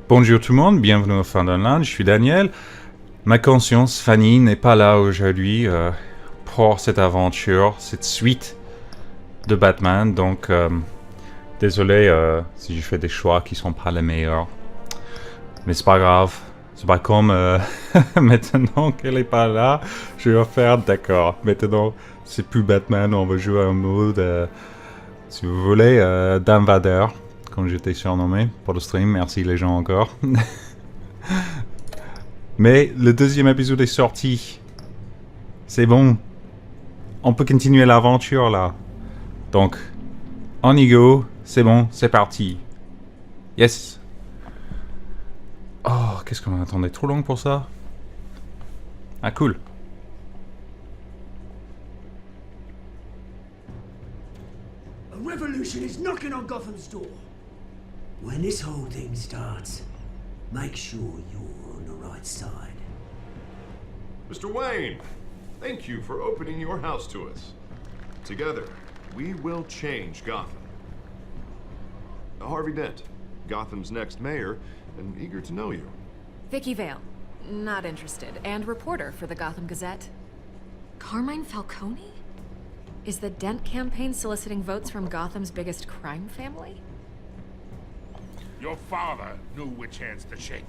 Bonjour tout le monde, bienvenue au FanDanLanD, je suis Daniel. Ma conscience, Fanny, n'est pas là aujourd'hui pour cette aventure, cette suite de Batman, donc désolé si je fais des choix qui sont pas les meilleurs. Mais c'est pas grave, c'est pas comme maintenant qu'elle est pas là, je vais faire d'accord. Maintenant, c'est plus Batman, on va jouer un mode, si vous voulez, d'invadeur, comme j'étais surnommé pour le stream, merci les gens encore. Mais le deuxième épisode est sorti. C'est bon. On peut continuer l'aventure là. Donc, on y go. C'est bon, c'est parti. Yes. Oh, qu'est-ce qu'on attendait trop long pour ça? Ah, cool. A revolution is knocking on Gotham's door. When this whole thing starts, make sure you're on the right side. Mr. Wayne, thank you for opening your house to us. Together, we will change Gotham. Harvey Dent, Gotham's next mayor, and eager to know you. Vicky Vale, not interested, and reporter for the Gotham Gazette. Carmine Falcone? Is the Dent campaign soliciting votes from Gotham's biggest crime family? Your father knew which hands to shake.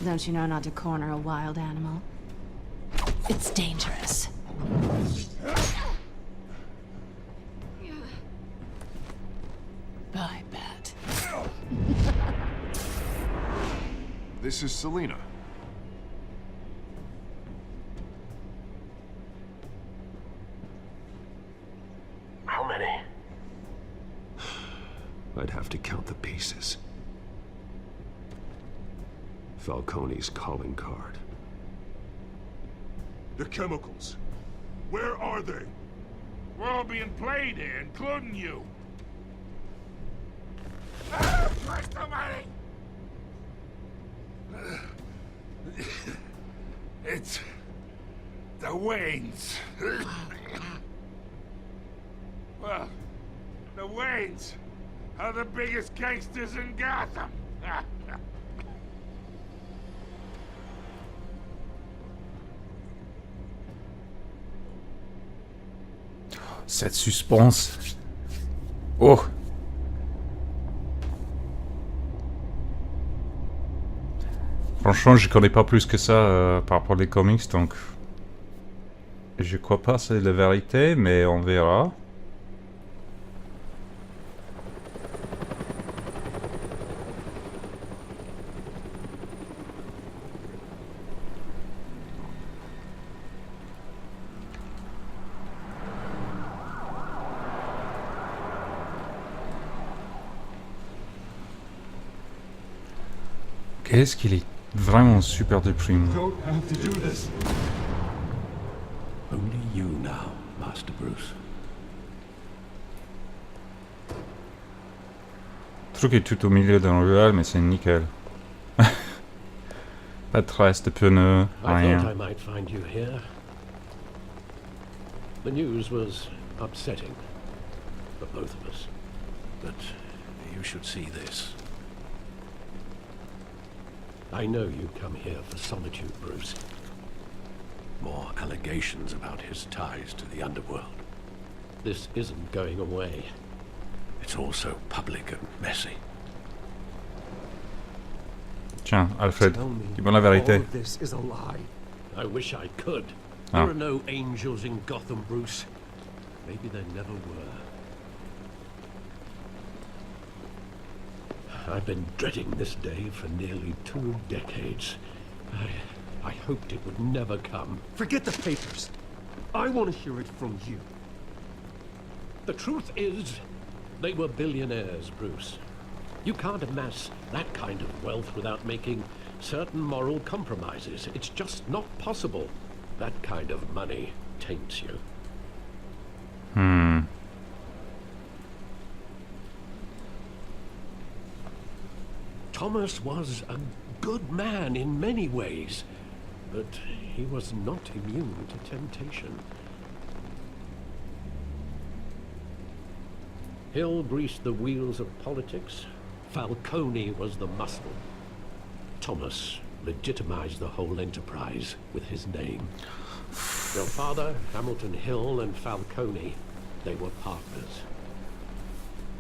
Don't you know not to corner a wild animal? It's dangerous. Bye, Bat. This is Selina. How many? I'd have to count the pieces. Falcone's calling card. The chemicals. Where are they? We're all being played here, including you. Ah, Christ almighty! It's the Waynes. Well, the Waynes are the biggest gangsters in Gotham. Cette suspense. Oh. Franchement, je connais pas plus que ça par rapport aux comics, donc je crois pas que c'est la vérité, mais on verra. Qu'est-ce qu'il est vraiment super déprimant. Don't have to do this. Only you now, Master Bruce. Le truc est tout au milieu d'un ruelle, mais c'est nickel. Pas de traces de pneus, I thought I rien. might find you here. The news was upsetting for both of us. But you should see this. I know you come here for solitude, Bruce. More allegations about his ties to the underworld. This isn't going away. It's all so public and messy. Tiens, Alfred, Tell me dis-moi la vérité. all of this is a lie. I wish I could. Ah. There are no angels in Gotham, Bruce. Maybe there never were. I've been dreading this day for nearly 2 decades. I hoped it would never come. Forget the papers. I want to hear it from you. The truth is, they were billionaires, Bruce. You can't amass that kind of wealth without making certain moral compromises. It's just not possible. That kind of money taints you. Thomas was a good man in many ways, but he was not immune to temptation. Hill greased the wheels of politics. Falcone was the muscle. Thomas legitimized the whole enterprise with his name. Your father, Hamilton Hill, and Falcone, they were partners.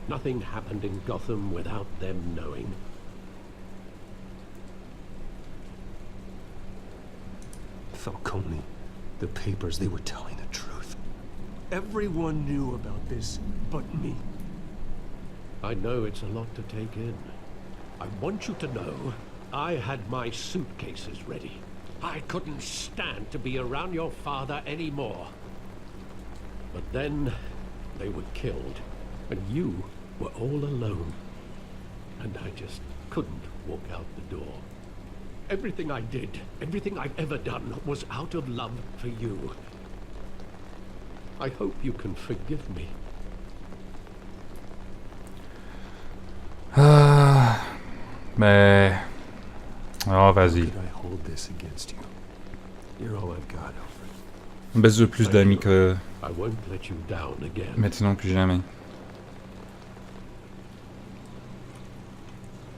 Nothing happened in Gotham without them knowing. Falcone, the papers, they were telling the truth. Everyone knew about this but me. I know it's a lot to take in. I want you to know I had my suitcases ready. I couldn't stand to be around your father anymore. But then they were killed, and you were all alone. And I just couldn't walk out the door. Everything I did, everything I've ever done, was out of love for you. I hope you can forgive me. Mais... Oh, vas-y. Could I hold this against you? You're all I've got, Alfred. On baisse de plus d'amis que I won't let you down again. maintenant, plus jamais.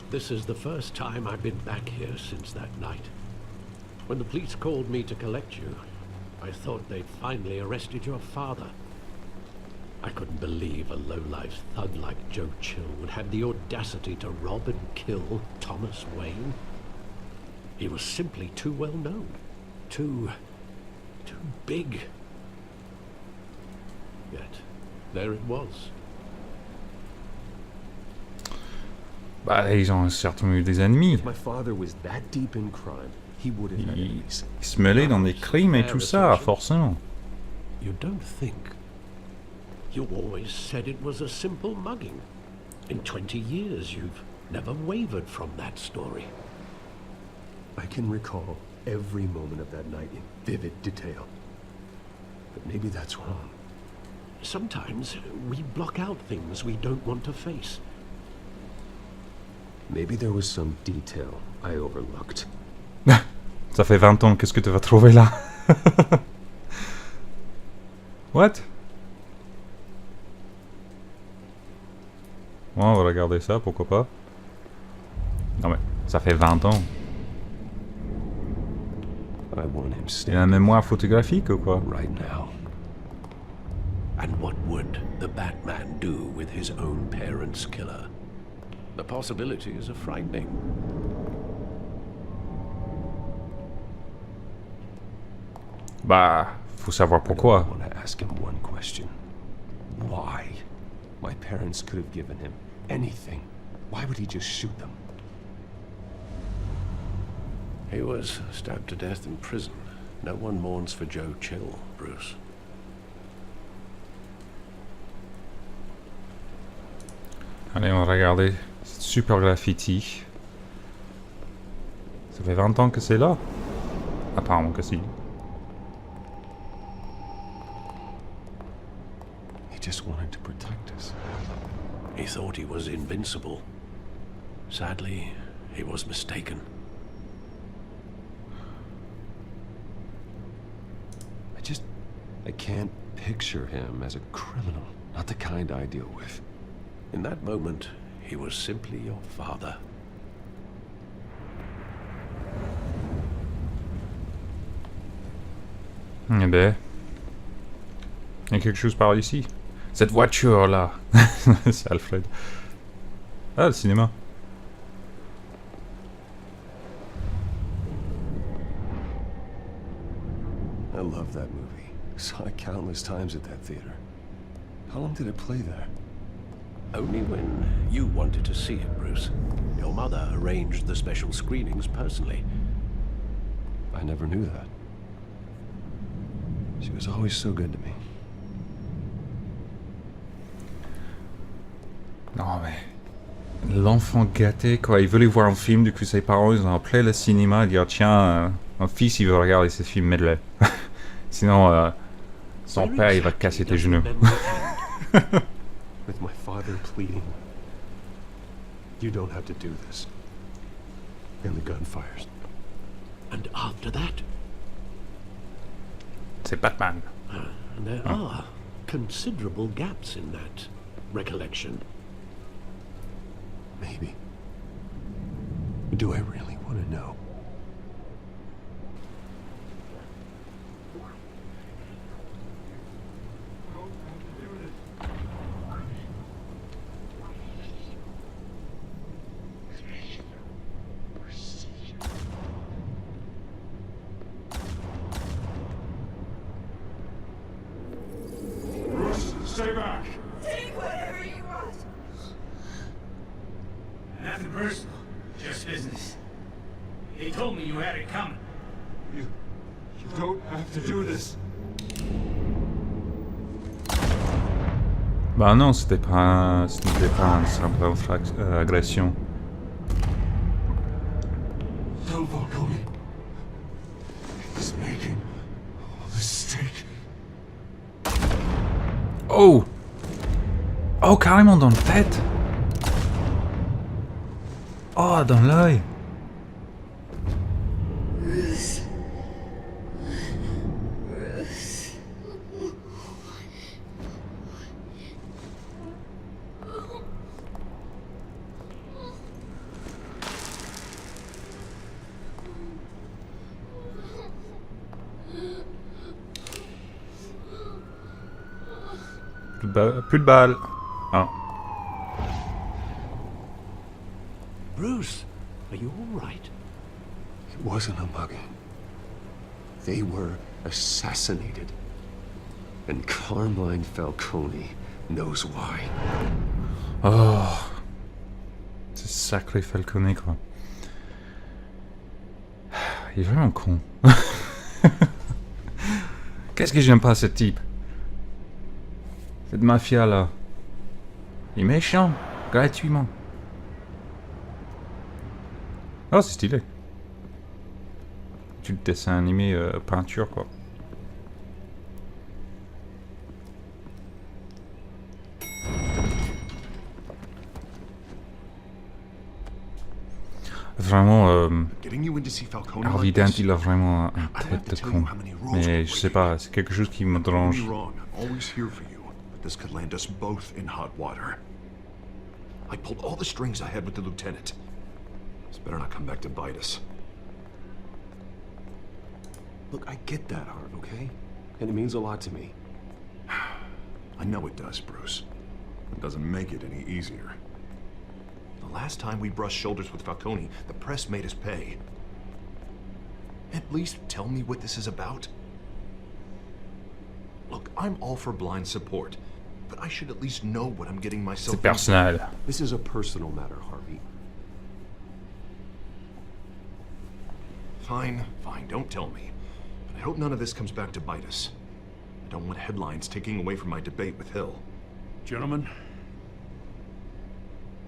This is the first time I've been back here since that night. When the police called me to collect you, I thought they'd finally arrested your father. I couldn't believe a low-life thug like Joe Chill would have the audacity to rob and kill Thomas Wayne. He was simply too well known. Too big. Yet, there it was. Bah, ils ont certainement eu des ennemis. If my father was that deep in crime, he would have had Ils enemies. se mêlaient dans des crimes et tout ça, forcément. You don't think? You always said it was a simple mugging. In 20 years, you've never wavered from that story. I can recall every moment of that night in vivid detail. But maybe that's wrong. Sometimes we block out things we don't want to face. Maybe there was some detail I overlooked. Ça fait 20 ans, qu'est-ce que tu vas trouver là? What? Ouais, on va regarder ça, pourquoi pas. Non mais, ça fait 20 ans. I want him Il a une standing mémoire photographique ou quoi? right now. And what would the Batman do with his own parents' killer? The possibilities are frightening. Bah, faut savoir pourquoi. I want to ask him one question. Why? My parents could have given him anything. Why would he just shoot them? He was stabbed to death in prison. No one mourns for Joe Chill, Bruce. Allez, on va regarder. C'est super graffiti. Ça fait 20 ans que c'est là. Apparemment que si. He just wanted to protect us. He thought he was invincible. Sadly, he was mistaken. I can't picture him as a criminal. Not the kind I deal with. In that moment, he was simply your father. Eh ben... Il y a quelque chose par ici. Cette voiture-là. C'est Alfred. Ah, le cinéma. I love that movie. Saw it countless times at that theater. How long did it play there? Only when you wanted to see it, Bruce. Your mother arranged the special screenings personally. I never knew that. She was always so good to me. Non mais... L'enfant gâté, quoi. Il voulait voir un film, du coup ses parents, ils ont appelé le cinéma et dire tiens, mon fils, il veut regarder ce film medley. Sinon, son père, il va te casser tes genoux. With my father pleading, you don't have to do this. And the gun fires. And after that, C'est Batman. there are considerable gaps in that. recollection. Maybe. Do I really want to know? Stay back! Take whatever you want. Nothing personal, just business. They told me you had it coming. You don't have to do this. Bah non, ce n'était pas une simple agression. Tell Falcone. He's making a mistake. Oh! Oh, carrément dans la tête! Oh, dans l'œil! Plus de balles. Ah. Bruce, are you all right? It wasn't a mugging. They were assassinated. And Carmine Falcone knows why. Oh. C'est sacré Falcone, quoi. Il est vraiment con. Qu'est-ce que j'aime pas ce type? Cette mafia là. Il est méchant, gratuitement. Oh, c'est stylé. Tu le dessin animé peinture quoi. Vraiment, Harvey Dent, il a vraiment un tête de con. Mais je sais pas, c'est quelque chose qui me dérange. This could land us both in hot water. I pulled all the strings I had with the lieutenant. This better not come back to bite us. Look, I get that, Hart, okay? And it means a lot to me. I know it does, Bruce. It doesn't make it any easier. The last time we brushed shoulders with Falcone, the press made us pay. At least tell me what this is about. Look, I'm all for blind support, but I should at least know what I'm getting myself C'est personnel. This is a personal matter, Harvey. Fine, fine, don't tell me. But I hope none of this comes back to bite us. I don't want headlines taking away from my debate with Hill. Gentlemen,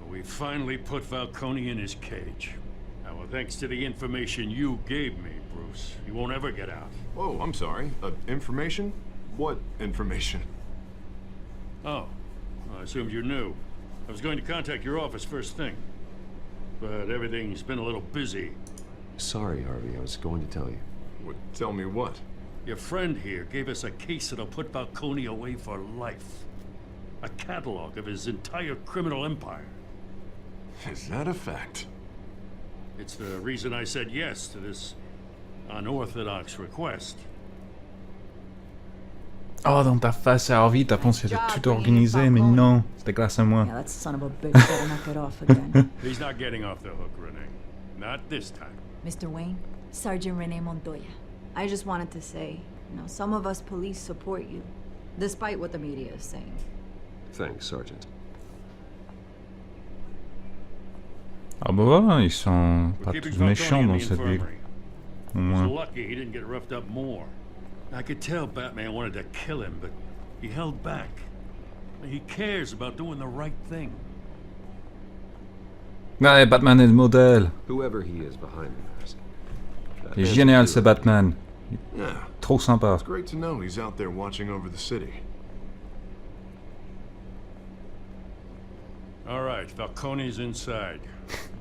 we finally put Falcone in his cage. Now, thanks to the information you gave me, Bruce, he won't ever get out. Oh, I'm sorry. Information? What information? Oh, well, I assumed you knew. I was going to contact your office first thing, but everything's been a little busy. Sorry, Harvey, I was going to tell you. Would tell me what? Your friend here gave us a case that'll put Falcone away for life. A catalog of his entire criminal empire. Is that a fact? It's the reason I said yes to this unorthodox request. Oh, dans ta face, Harvey, t'as pensé de tout organiser, mais non, c'était grâce à moi. Yeah, that son of a bitch better not get off again. He's not getting off the hook, Renee. Not this time. Mr. Wayne, Sergeant Renee Montoya. I just wanted to say, some of us police support you, despite what the media is saying. Thanks, Sergeant. Ah bah voilà, ils sont pas tous méchants dans cette ville. Au moins. Lucky he didn't get roughed up more. I could tell Batman wanted to kill him, but he held back. He cares about doing the right thing. Ouais, Batman est le modèle. Whoever he is behind this. Il est génial ce Batman. Yeah. Trop sympa. It's great to know he's out there watching over the city. All right, Falcone's inside.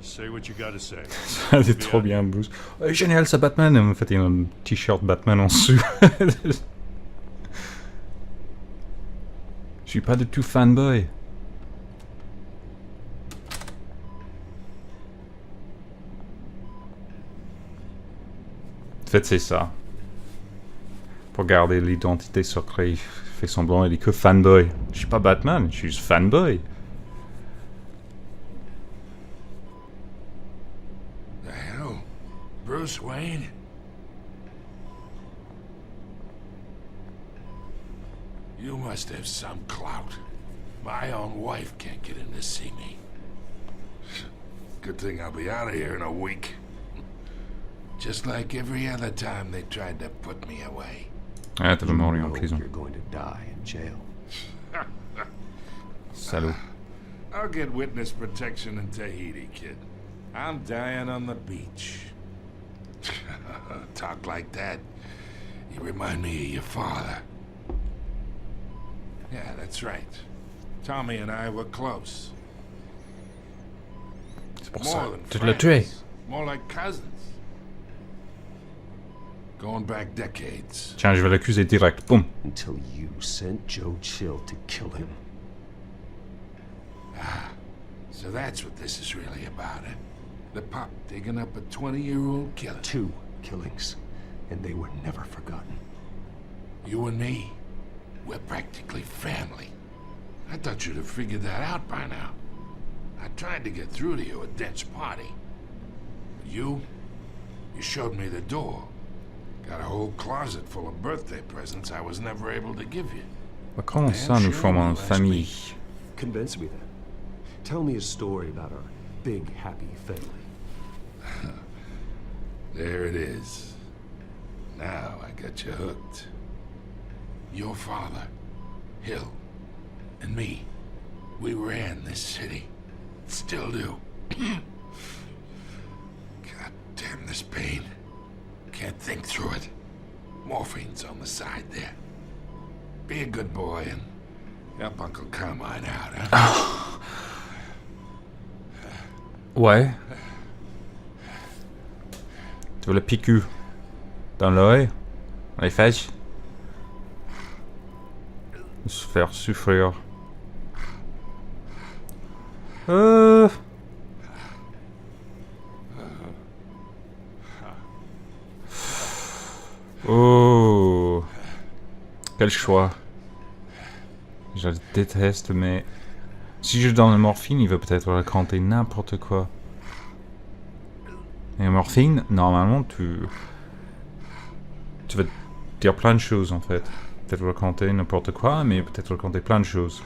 Say what you gotta say. C'est trop bien, Bruce. Génial ce Batman. En fait, il a un t-shirt Batman en dessous. Je suis pas du tout fanboy. fait, c'est ça. Pour garder l'identité secrète, il fait semblant, il est que fanboy. Je suis pas Batman, je suis juste fanboy. The hell? Bruce Wayne? You must have some clout. My own wife can't get in to see me. Good thing I'll be out of here in a week. Just like every other time they tried to put me away. Ah, t'avais mourir en prison. You're going to die in jail. Salaud. I'll get witness protection in Tahiti, kid. I'm dying on the beach. Talk like that. You remind me of your father. Yeah, that's right. Tommy and I were close. C'est pour ça. More than Tu l'as tué. friends. More like cousins. Going back decades. Tiens, je vais l'accuser direct. Boum. Until you sent Joe Chill to kill him. Ah, so that's what this is really about, eh? The pup digging up a 20-year-old killer. 2 killings, and they were never forgotten. You and me, we're practically family. I thought you'd have figured that out by now. I tried to get through to you at Dent's party. You showed me the door. Got a whole closet full of birthday presents I was never able to give you. Comment ça, nous formons une famille? Convince me then. Tell me a story about our big, happy family. There it is. Now I got you hooked. Your father, Hill, and me, we ran this city. Still do. God damn this pain. Can't think through it. Morphine's on the side there. Be a good boy and help Uncle Carmine out, huh? Ouais. Tu veux le piqûre dans l'œil, dans les fesses, se faire souffrir. Oh, quel choix. Je le déteste, mais si je donne la morphine, il va peut-être raconter n'importe quoi. Et la morphine, normalement, tu vas dire plein de choses, en fait. Peut-être raconter n'importe quoi, mais peut-être raconter plein de choses.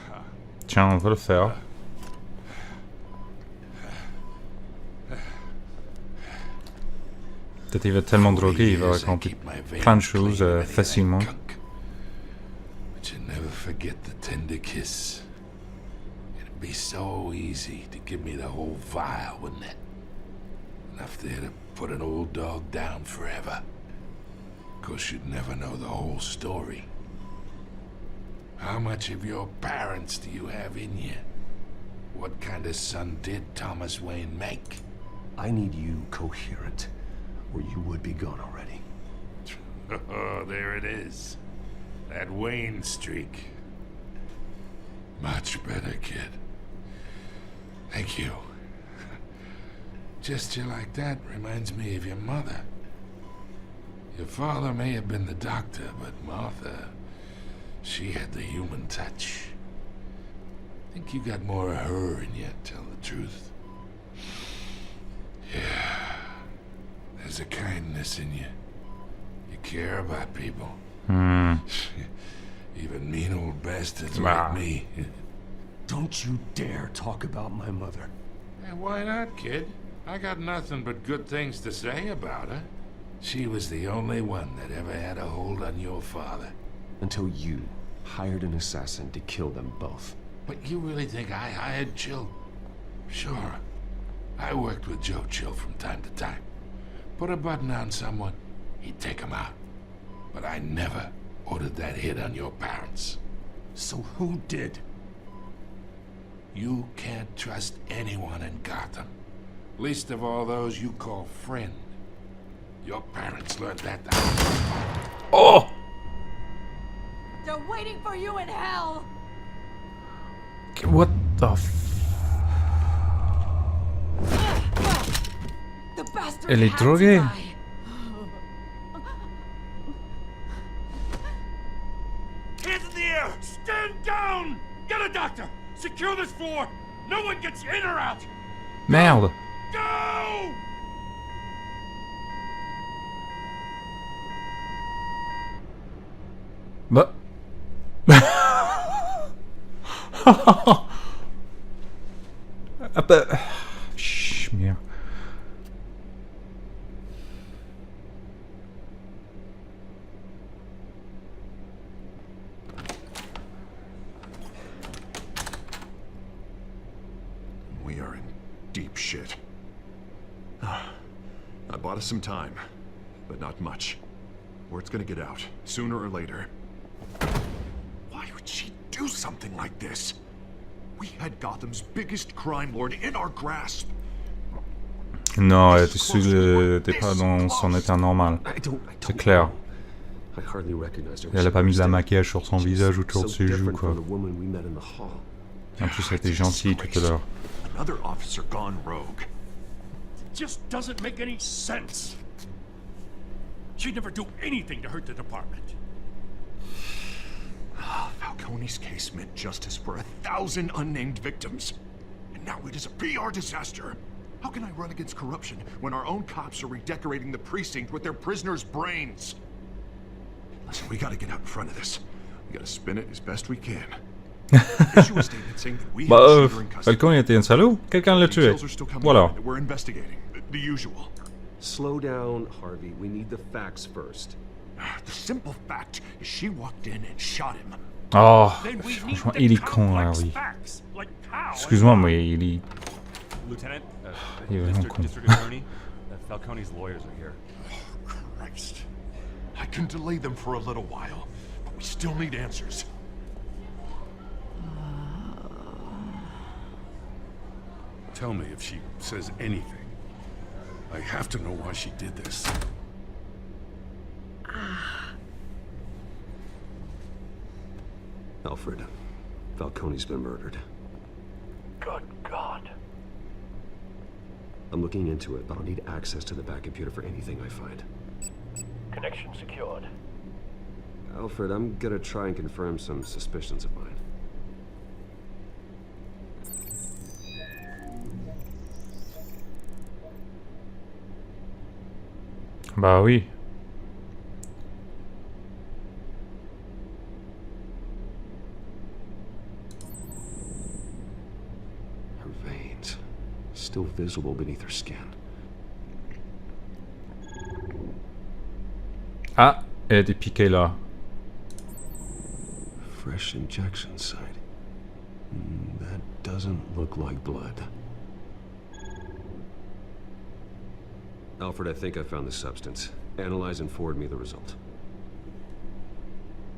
Tiens, on va le faire. Peut-être il va tellement droguer, il va raconter plein de choses facilement. But you never forget the tender kiss. It'd be so easy to give me the whole vial, wouldn't it? Enough there to put an old dog down forever. Of course, you'd never know the whole story. How much of your parents do you have in you? What kind of son did Thomas Wayne make? I need you coherent, or you would be gone already. Oh, there it is. That Wayne streak. Much better, kid. Thank you. Gesture like that reminds me of your mother. Your father may have been the doctor, but Martha, she had the human touch. I think you got more of her in you, tell the truth. Yeah. There's a kindness in you. You care about people. Even mean old bastards like me. Don't you dare talk about my mother. Hey, why not, kid? I got nothing but good things to say about her. She was the only one that ever had a hold on your father. Until you hired an assassin to kill them both. But you really think I hired Chill? Sure. I worked with Joe Chill from time to time. Put a button on someone, he'd take him out. But I never ordered that hit on your parents. So who did? You can't trust anyone in Gotham. Least of all those you call friend. Your parents learned that. Oh! They're waiting for you in hell! What the The bastard Elle est had to droguée. die. door! No one gets in or out! Merde. Go! Bah. Ah bah. Chut, merde. We are in deep shit. I bought us some time, but not much. Word's gonna get out, sooner or later. Why would she do something like this? We had Gotham's biggest crime lord in our grasp. Non, elle était pas dans son état normal. C'est clair. Elle a pas mis de la maquillage sur son visage autour de ses joues, quoi. En plus, elle était gentille tout à l'heure. Another officer gone rogue. It just doesn't make any sense. She'd never do anything to hurt the department. Falcone's case meant justice for 1,000 unnamed victims. And now it is a PR disaster. How can I run against corruption when our own cops are redecorating the precinct with their prisoners' brains? Listen, we gotta get out in front of this. We gotta spin it as best we can. Issue a statement saying that we have a shooter in custody. Falcone était un salaud. Quelqu'un l'a tué. Voilà. We're investigating. The usual. Slow down, Harvey. We need the facts first. The simple fact is she walked in and shot him. Oh, franchement, il est con, là, oui. Excuse-moi, mais il est... Lieutenant, il est vraiment Mr. con. District Attorney, Falcone's lawyers are here. Oh, Christ. I can delay them for a little while, but we still need answers. Tell me if she says anything. I have to know why she did this. Alfred, Falcone's been murdered. Good God. I'm looking into it, but I'll need access to the back computer for anything I find. Connection secured. Alfred, I'm gonna try and confirm some suspicions of mine. Bah oui. Her veins, still visible beneath her skin. Ah, elle a été piquée là. Fresh injection site. That doesn't look like blood. Alfred, I think I found the substance. Analyze and forward me the result.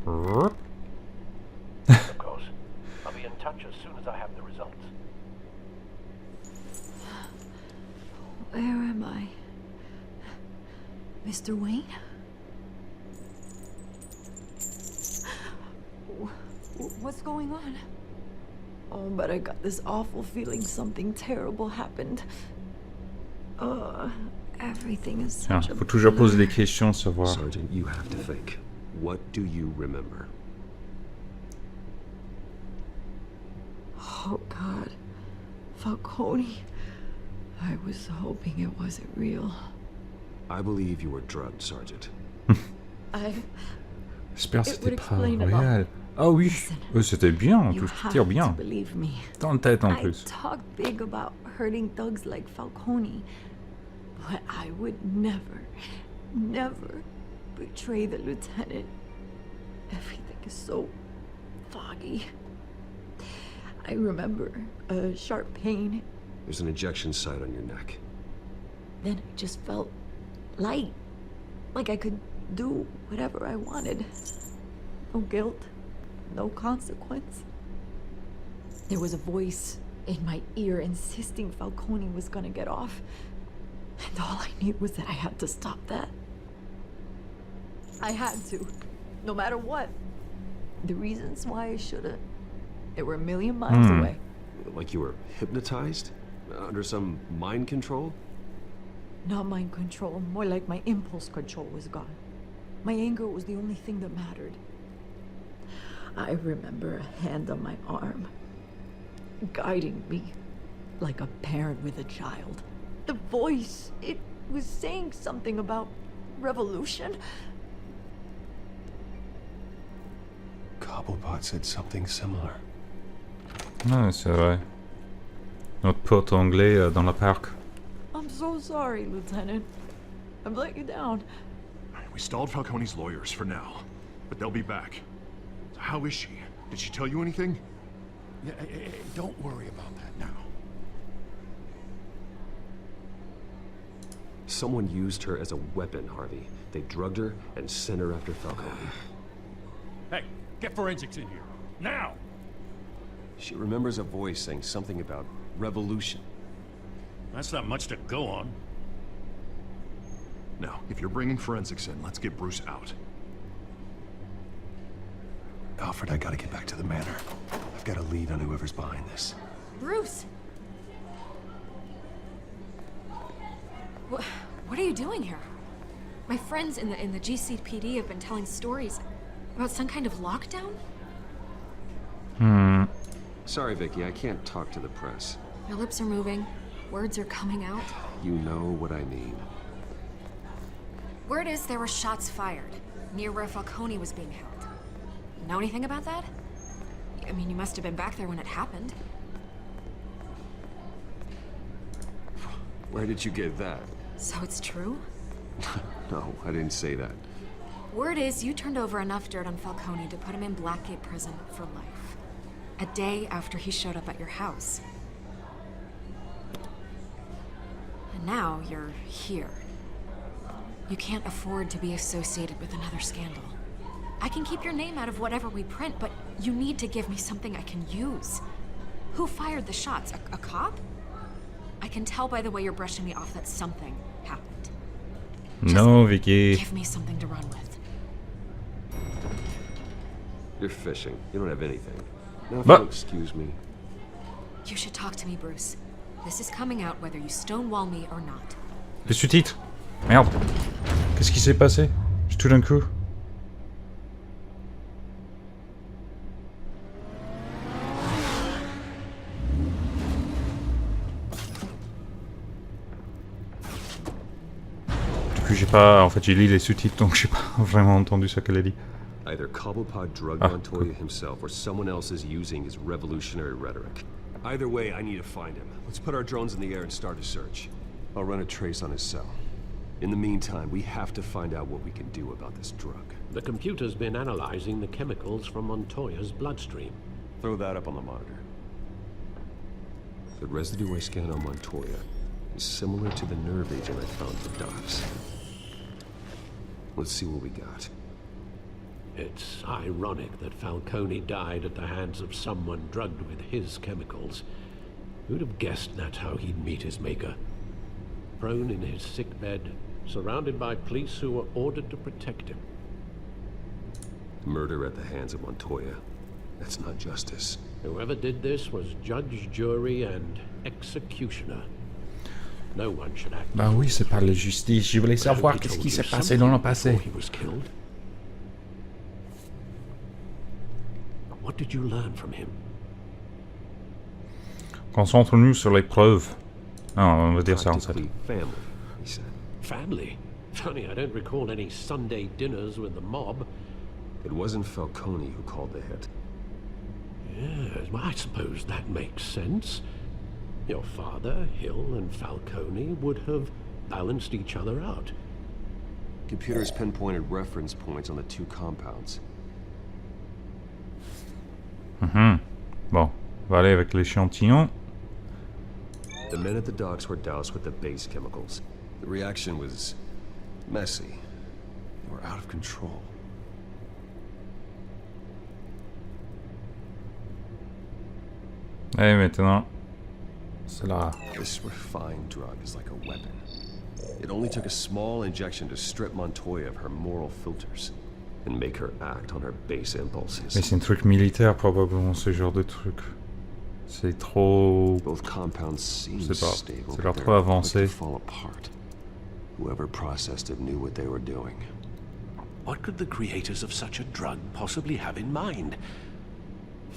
Of course. I'll be in touch as soon as I have the results. Where am I? Mr. Wayne? What's going on? Oh, but I got this awful feeling something terrible happened. Everything is such a faut toujours poser des questions, savoir. Sergeant, you have to think. What do you remember? Oh, God. Falcone. I was hoping it wasn't real. I believe you were drugged, Sergeant. J'espère que c'était pas réel. Ah oui, c'était bien, tout tire bien. Dans la tête en plus. I talk big about hurting thugs like Falcone, but I would never, never betray the lieutenant. Everything is so foggy. I remember a sharp pain. There's an injection site on your neck. Then I just felt light, like I could do whatever I wanted. No guilt, no consequence. There was a voice in my ear insisting Falcone was gonna get off. And all I knew was that I had to stop that. I had to, no matter what. The reasons why I shouldn't, they were a million miles away. Like you were hypnotized? Under some mind control? Not mind control, more like my impulse control was gone. My anger was the only thing that mattered. I remember a hand on my arm. guiding me like a parent with a child. The voice, it was saying something about revolution. Cobblepot said something similar. Ouais, c'est vrai. Notre pote anglais dans la parc. I'm so sorry, Lieutenant. I've let you down. We stalled Falcone's lawyers for now, but they'll be back. So how is she? Did she tell you anything? Yeah, don't worry about that now. Someone used her as a weapon, Harvey. They drugged her and sent her after Falcone. Hey, get forensics in here. Now! She remembers a voice saying something about revolution. That's not much to go on. Now, if you're bringing forensics in, let's get Bruce out. Alfred, I gotta get back to the manor. I've got a lead on whoever's behind this. Bruce! What are you doing here? My friends in the GCPD have been telling stories about some kind of lockdown? Sorry, Vicky, I can't talk to the press. Your lips are moving. Words are coming out. You know what I mean. Word is there were shots fired near where Falcone was being held. Know anything about that? I mean, you must have been back there when it happened. Where did you get that? So it's true? No, I didn't say that. Word is you turned over enough dirt on Falcone to put him in Blackgate Prison for life. A day after he showed up at your house. And now you're here. You can't afford to be associated with another scandal. I can keep your name out of whatever we print, but you need to give me something I can use. Who fired the shots? A cop? I can tell by the way you're brushing me off that something happened. No, Vicky. Give me something to run with. You're fishing. You don't have anything. Now, if But you'll excuse me. You should talk to me, Bruce. This is coming out whether you stonewall me or not. les sous-titres. Merde. Qu'est-ce qui s'est passé? Tout d'un coup. Du coup, j'ai pas... En fait, j'ai lu les sous-titres, donc j'ai pas vraiment entendu ce qu'elle a dit. Either Cobblepot drugged Montoya himself or someone else is using his revolutionary rhetoric. Either way, I need to find him. Let's put our drones in the air and start a search. I'll run a trace on his cell. In the meantime, we have to find out what we can do about this drug. The computer's been analyzing the chemicals from Montoya's bloodstream. Throw that up on the monitor. The residue I scanned on Montoya is similar to the nerve agent I found for Docs. Let's see what we got. It's ironic that Falcone died at the hands of someone drugged with his chemicals. Who'd have guessed that's how he'd meet his maker? Prone in his sickbed, surrounded by police who were ordered to protect him. Murder at the hands of Montoya. That's not justice. Whoever did this was judge, jury, and executioner. No one should act. Bah oui, c'est pas la justice. Je voulais savoir qu'est-ce qui s'est passé dans le passé. He was killed. What did you learn from him? Concentrons-nous sur les preuves. Non, on va dire ça en fait. Family, he said. Family? Funny, I don't recall any Sunday dinners with the mob. It wasn't Falcone who called the hit. Yes, well, I suppose that makes sense. Your father, Hill, and Falcone would have balanced each other out. Computers pinpointed reference points on the two compounds. Bon, on va aller avec l'échantillon. The men at the docks were doused with the base chemicals. The reaction was messy. They were out of control. Et maintenant, c'est là. This refined drug is like a weapon. It only took a small injection to strip Montoya of her moral filters and make her act on her base impulses. Mais c'est un truc militaire probablement, ce genre de truc. C'est trop... Both compounds seem C'est pas... stable, C'est but leur they're trop avancé. quick to fall apart. Whoever processed it knew what they were doing. What could the creators of such a drug possibly have in mind?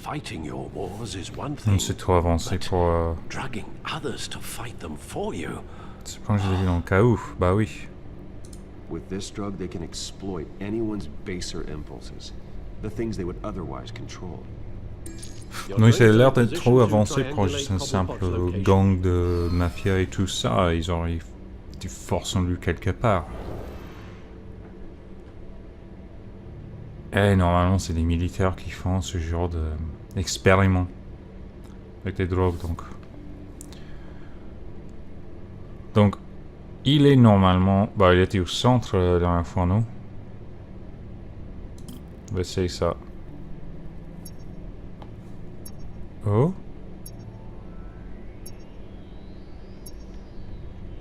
Fighting your wars is one On thing, s'est trop avancé but pour... dragging others to fight them for you. C'est pas que je l'ai vu dans le cas où. Bah oui. With this drug, they can exploit anyone's baser impulses, the things they would otherwise control. Non, il a l'air d'être trop avancé pour juste un simple gang de mafia et tout ça. Ils auraient du force en lui quelque part. Et normalement, c'est des militaires qui font ce genre d'expériments avec les drogues, donc, il est normalement... Bah, il était au centre la dernière fois, non? On va essayer ça. Oh?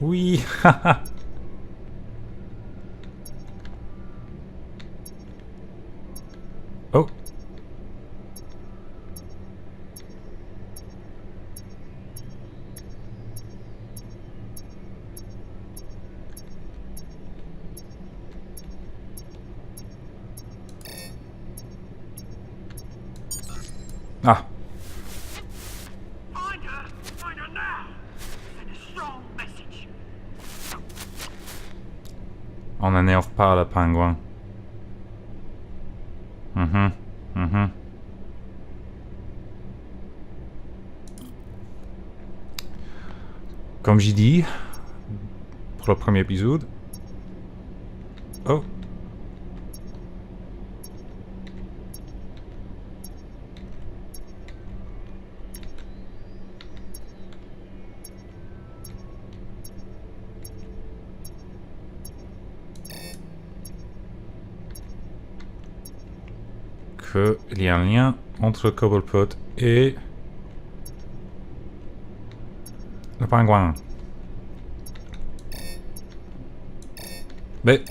Oui! Oh! Ah! On n'énerve pas le pingouin. Comme j'ai dit, pour le premier épisode... Oh! Il y a un lien entre Cobblepot et le pingouin. Mais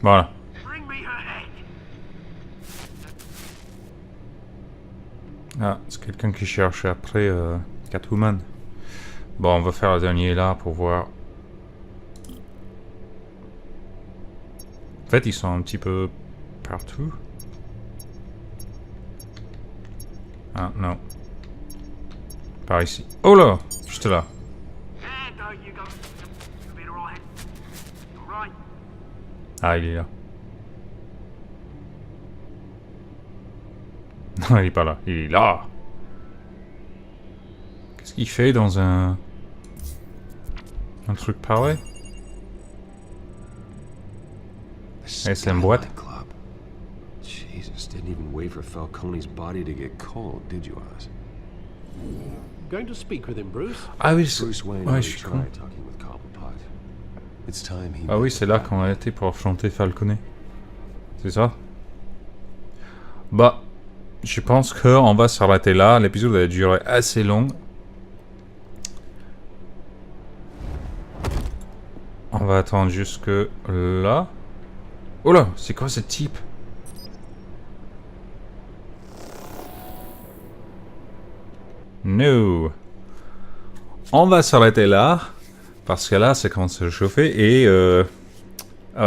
voilà. Ah, c'est quelqu'un qui cherche après Catwoman. Bon, on va faire le dernier là pour voir. En fait, ils sont un petit peu partout. Ah, non. Par ici. Oh là! Juste là. Ah, il est là. Non, il est pas là. Il est là! Qu'est-ce qu'il fait dans un truc pareil? Et c'est une boîte. Jesus, didn't even wait for Falcone's body to get cold, did you, Oz? Going to speak with him, Bruce? Ah oui, Bruce Wayne ouais, already je suis con. tried talking with Cobblepot. It's time he Ah oui, c'est là qu'on a été pour affronter Falcone. C'est ça? Bah, je pense qu'on va s'arrêter là. L'épisode a duré assez long. On va attendre jusque là. Oh là, c'est quoi ce type? No. On va s'arrêter là. Parce que là, c'est quand se chauffer. Et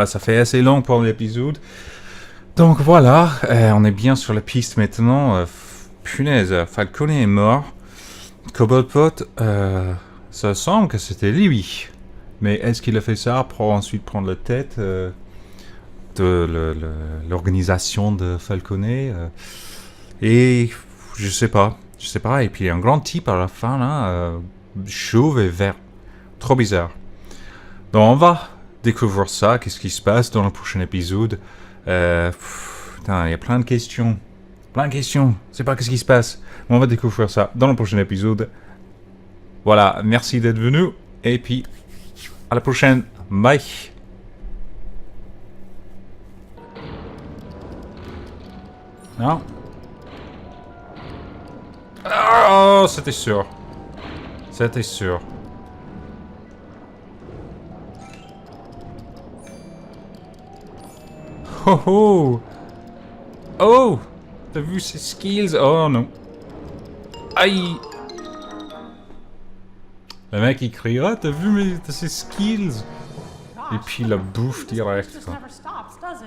ça fait assez long pour l'épisode. Donc voilà, on est bien sur la piste maintenant. Punaise, Falcone est mort. Cobblepot, ça semble que c'était lui. Mais est-ce qu'il a fait ça pour ensuite prendre la tête de l'organisation de Falcone et je sais pas. Et puis un grand type à la fin là, chauve et vert. Trop bizarre. Donc on va découvrir ça. Qu'est-ce qui se passe dans le prochain épisode? Putain, il y a plein de questions. Je sais pas qu'est-ce qui se passe. Mais on va découvrir ça dans le prochain épisode. Voilà, merci d'être venu. Et puis, à la prochaine. Bye. Non. Oh, c'était sûr. C'était sûr. Oh oh. Oh. T'as vu ses skills? Oh non. Aïe. Le mec il criera, t'as vu ses skills? Et puis la bouffe direct, quoi. Never stops, does it?